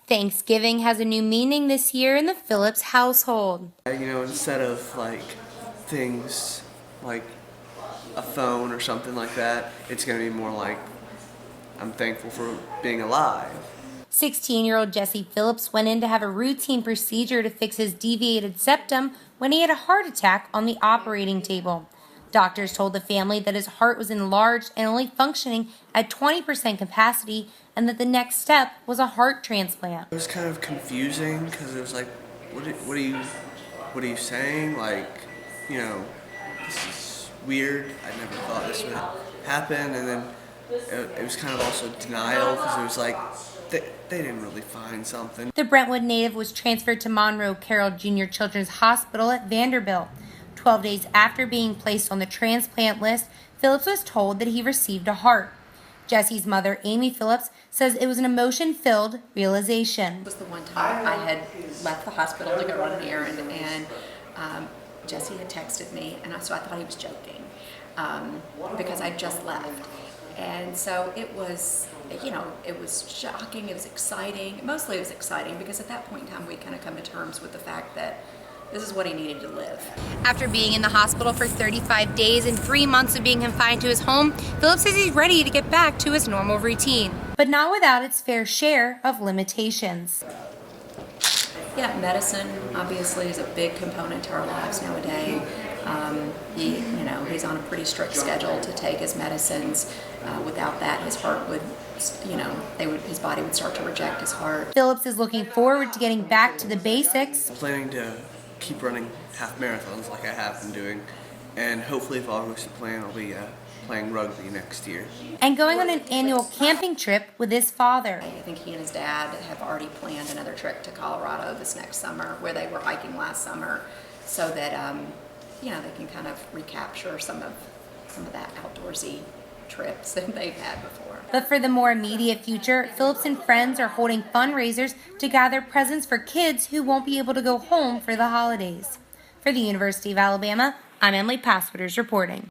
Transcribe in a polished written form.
Thanksgiving has a new meaning this year in the Phillips household. Instead of like things like a phone or something like that, it's going to be more like I'm thankful for being alive. 16-year-old Jesse Phillips went in to have a routine procedure to fix his deviated septum when he had a heart attack on the operating table. Doctors told the family that his heart was enlarged and only functioning at 20% capacity, and that the next step was a heart transplant. It was kind of confusing because it was like, what are you saying? Like, this is weird. I never thought this would happen, and then it was kind of also denial because it was like they didn't really find something. The Brentwood native was transferred to Monroe Carroll Jr. Children's Hospital at Vanderbilt. 12 days after being placed on the transplant list, Phillips was told that he received a heart. Jesse's mother, Amy Phillips, says it was an emotion-filled realization. It was the one time I had left the hospital to go run an errand, and Jesse had texted me, and so I thought he was joking because I just left. And so it was, it was shocking, it was exciting. Mostly it was exciting because at that point in time we kind of come to terms with the fact that this is what he needed to live. After being in the hospital for 35 days and 3 months of being confined to his home, Phillips says he's ready to get back to his normal routine, but not without its fair share of limitations. Yeah, medicine obviously is a big component to our lives nowadays. He's on a pretty strict schedule to take his medicines. Without that, his heart would, his body would start to reject his heart. Phillips is looking forward to getting back to the basics. I'm planning to keep running half marathons like I have been doing, and hopefully if all goes to plan, I'll be playing rugby next year. And going on an annual camping trip with his father. I think he and his dad have already planned another trip to Colorado this next summer, where they were hiking last summer, so that they can kind of recapture some of that outdoorsy trips that they've had before. But for the more immediate future, Phillips and friends are holding fundraisers to gather presents for kids who won't be able to go home for the holidays. For the University of Alabama, I'm Emily Passwaters reporting.